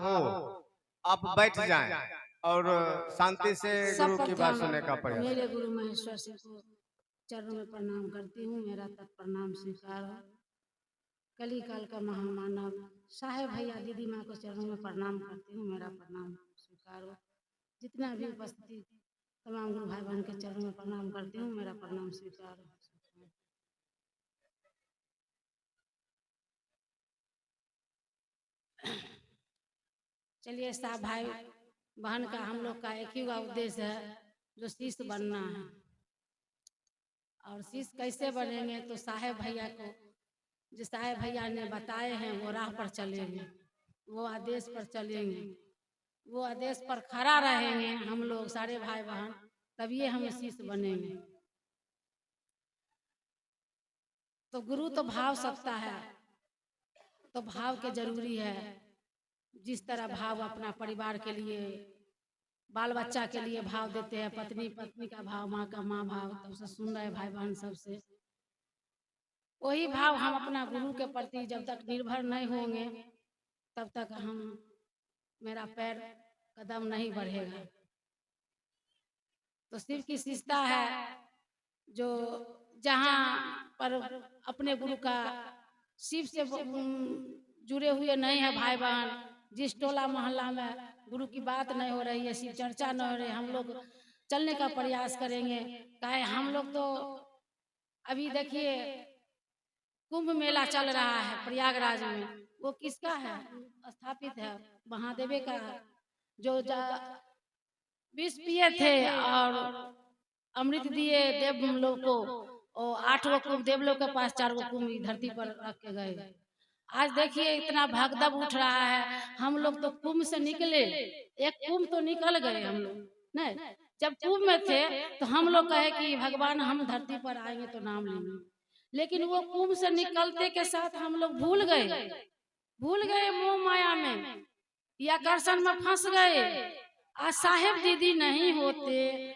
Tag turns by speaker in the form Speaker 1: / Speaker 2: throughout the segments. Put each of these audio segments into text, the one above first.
Speaker 1: हो, आप बैठ जाएं और शांति से गुरु की बात सुनने का प्रयास
Speaker 2: मेरे
Speaker 1: करें।
Speaker 2: गुरु महेश्वर सिंह को चरणों में प्रणाम करती हूँ। मेरा तत् प्रणाम स्वीकार हो। कली काल का महामानव साहेब भैया दीदी माँ को चरणों में प्रणाम करती हूँ। मेरा प्रणाम स्वीकार हो। जितना भी उपस्थिति तमाम गुरु भाई बहन के चरणों में प्रणाम करती हूँ। मेरा प्रणाम स्वीकार हो। चलिए साहब भाई बहन का हम लोग का एक ही उद्देश्य है, जो शिष्य बनना है। और शिष्य कैसे बनेंगे? तो साहेब भैया को, जो साहेब भैया ने बताए हैं वो राह पर चलेंगे, वो आदेश पर चलेंगे, वो आदेश पर खड़ा रहेंगे हम लोग सारे भाई बहन, तभी हम शिष्य बनेंगे। तो गुरु तो भाव सकता है, तो भाव के जरूरी है। जिस तरह भाव अपना परिवार के लिए, बाल बच्चा के लिए भाव देते हैं, पत्नी पत्नी का भाव, माँ का माँ भाव, तब से सुन रहे भाई बहन सबसे, वही भाव हम अपना गुरु के प्रति जब तक निर्भर नहीं होंगे तब तक हम, मेरा पैर कदम नहीं बढ़ेगा। तो शिव की शिष्टता है, जो जहाँ पर अपने गुरु का शिव से जुड़े हुए नहीं है भाई बहन, जिस टोला मोहल्ला में गुरु की बात नहीं हो रही है, शिव चर्चा नहीं हो रही है, हम लोग चलने का प्रयास करेंगे। काहे हम लोग तो अभी देखिए कुंभ मेला चल रहा है प्रयागराज में, वो किसका है? स्थापित है महादेव का है। जो विष पिए थे और अमृत दिए देव लोग को, और 8 गो कुंभ देवलोक के पास, 4 गो कुंभ धरती पर रख के गए। आज देखिए इतना भगदड़ उठ रहा है। हम लोग तो कुंभ से निकले, एक कुंभ तो निकल गए हम लोग, नहीं जब कुंभ में थे तो हम लोग कहे कि भगवान हम धरती पर आएंगे तो नाम लेंगे, लेकिन वो कुंभ से निकलते के साथ हम लोग भूल गए मोह माया में, या आकर्षण में फंस गए। आज साहेब दीदी नहीं होते,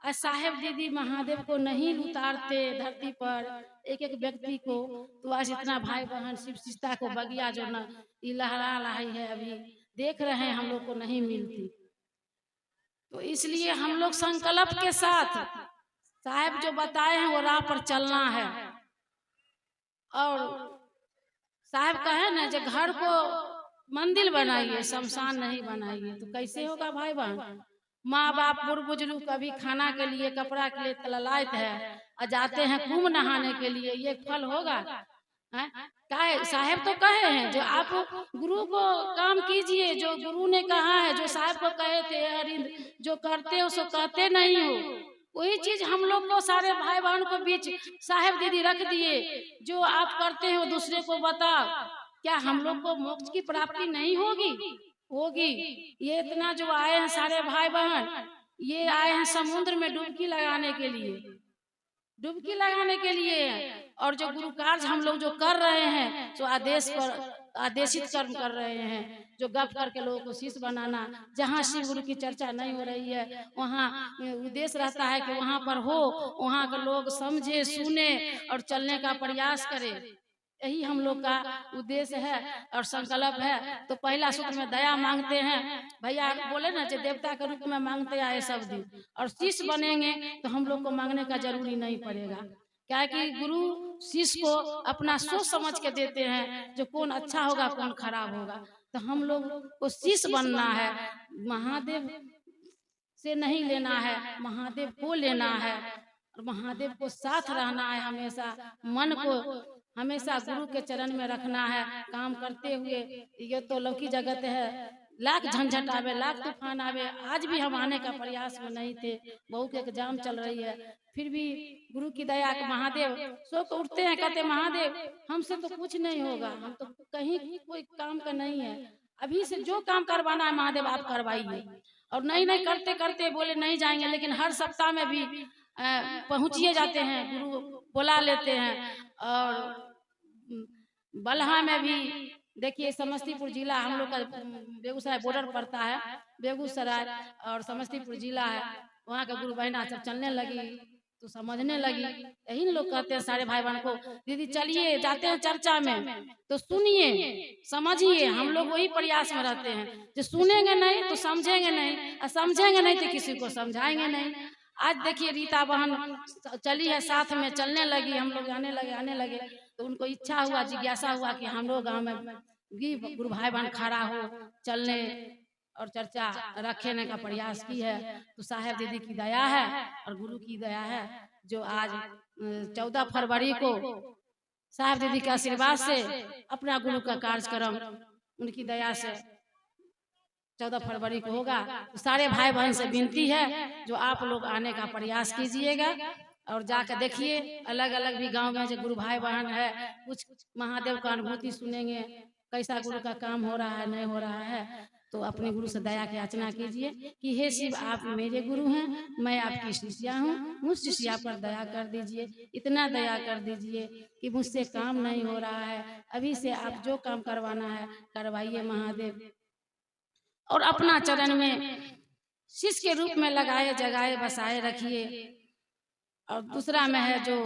Speaker 2: आज साहेब दीदी महादेव को नहीं उतारते धरती पर एक एक व्यक्ति को, तो आज इतना भाई बहन शिव शिष्टता को बगिया जो न लहरा रही है, अभी देख रहे हैं हम लोग को नहीं मिलती। तो इसलिए हम लोग संकल्प के साथ साहेब जो बताए हैं वो राह पर चलना है। और साहब कहे ना, जो घर को मंदिर बनाइए, शमशान नहीं बनाइए, तो कैसे होगा भाई बहन? माँ बाप बुढ़ बुजुर्ग कभी खाना के लिए, कपड़ा के लिए तलालायत है और जाते हैं कुंभ नहाने के लिए, ये फल होगा? काहे साहेब तो कहे हैं जो आप गुरु को काम कीजिए, जो गुरु ने कहा है, जो साहब को कहे थे अरिंद, जो करते हो सो कहते नहीं हो, वही चीज हम लोग को सारे भाई बहन को बीच साहेब दीदी रख दिए। जो आप करते हो दूसरे को बताओ, क्या हम लोग को मोक्ष की प्राप्ति नहीं होगी? ये इतना जो आए हैं सारे भाई बहन, ये आए हैं समुद्र में डुबकी लगाने के लिए, और जो गुरु कार्य हम लोग जो कर रहे हैं, जो आदेश पर आदेशित कर्म कर रहे हैं, जो गप करके लोगों को शिष्य बनाना। जहाँ शिव गुरु की चर्चा नहीं हो रही है वहाँ उद्देश्य रहता है कि वहाँ पर हो, वहाँ के लोग समझे सुने और चलने का प्रयास करें। यही हम लोग का उद्देश्य है और संकल्प है। तो पहला सूत्र में दया मांगते हैं, भैया बोले ना, जो देवता के रूप में मांगते आए सब दिन, और शिष्य बनेंगे तो हम लोग को मांगने का जरूरी नहीं पड़ेगा। क्या कि गुरु शिष्य को अपना सोच समझ के देते हैं, जो कौन अच्छा होगा कौन खराब होगा। तो हम लोग को शिष्य बनना है, महादेव से नहीं लेना है, महादेव को लेना है, और महादेव को साथ रहना है। हमेशा मन को हमेशा गुरु के चरण में रखना है काम करते हुए। ये तो लौकी जगत है, लाख झंझट आवे, लाख तूफान आवे, आज भी हम आने का प्रयास में नहीं थे। बहू के एग्जाम चल रही है, फिर भी गुरु की दया के महादेव सो को उठते हैं, कहते महादेव हमसे तो कुछ नहीं होगा, हम तो कहीं कोई काम का नहीं है, अभी से जो काम करवाना है महादेव आप करवाइए। और नहीं करते करते बोले नहीं जाएंगे, लेकिन हर सप्ताह में भी पहुंचिए जाते हैं, गुरु बुला लेते हैं। और बलहा में भी देखिए, समस्तीपुर जिला हम लोग का बेगूसराय बॉर्डर पड़ता है, बेगूसराय और समस्तीपुर जिला है, वहाँ का गुरु बहना सब चलने लगी। तो समझने लगी। यही लोग कहते हैं सारे भाई बहन को, दीदी चलिए जाते हैं चर्चा में तो सुनिए समझिए। हम लोग वही प्रयास में रहते हैं, जो सुनेंगे नहीं तो समझेंगे नहीं, और समझेंगे नहीं तो किसी को समझाएंगे नहीं। आज देखिए रीता बहन चली है, साथ में चलने लगी, हम लोग आने लगे तो उनको इच्छा हुआ, जिज्ञासा हुआ कि हम लोग गाँव में भी गुरु भाई बहन खड़ा हो चलने और चर्चा रखने का प्रयास की है। तो साहेब दीदी की दया है और गुरु की दया है, जो आज 14 फरवरी को साहेब दीदी के आशीर्वाद से अपना गुरु का कार्यक्रम उनकी दया से 14 फरवरी को होगा। तो सारे भाई बहन से विनती है जो आप लोग आने का प्रयास कीजिएगा और जाकर देखिए। अलग अलग भी गांव में जो गुरु भाई बहन है, कुछ महादेव का अनुभूति सुनेंगे, कैसा गुरु का काम हो रहा है नहीं हो रहा है। तो अपने गुरु से दया की याचना कीजिए कि हे शिव आप मेरे गुरु हैं, मैं आपकी शिष्या हूँ, मुझ शिष्या पर दया कर दीजिए, इतना दया कर दीजिए कि मुझसे काम नहीं हो रहा है। अभी से आप जो काम करवाना है करवाइए महादेव, और अपना चरण में शिष्य के रूप में लगाए जगाए बसाए रखिए। और दूसरा में है जो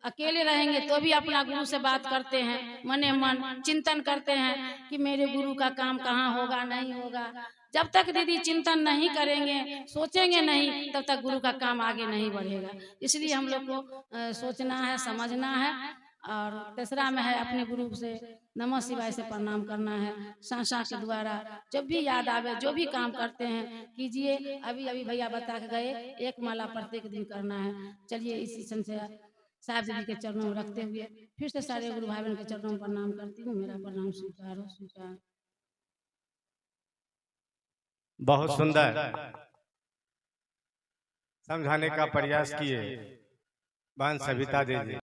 Speaker 2: अकेले रहेंगे तो भी अपना गुरु से बात करते हैं, मने मन चिंतन करते हैं कि मेरे गुरु का काम कहाँ होगा नहीं होगा। जब तक दीदी चिंतन नहीं करेंगे, सोचेंगे नहीं, तब तक गुरु का काम आगे नहीं बढ़ेगा। इसलिए हम लोग को सोचना है, समझना है। और तीसरा में है अपने गुरु से नमः शिवाय से प्रणाम करना है, सांसा के द्वारा जब भी याद आवे जो भी काम करते हैं कीजिए। अभी अभी भैया बता के गए, 1 माला प्रत्येक दिन करना है। चलिए इसी सन से साहब दीदी के चरणों में रखते हुए फिर से सारे गुरु भाई बहन के चरणों में प्रणाम करती हूँ। मेरा प्रणाम स्वीकार हो, स्वीकार।
Speaker 1: बहुत सुंदर समझाने का प्रयास किए बहन सविता दीदी।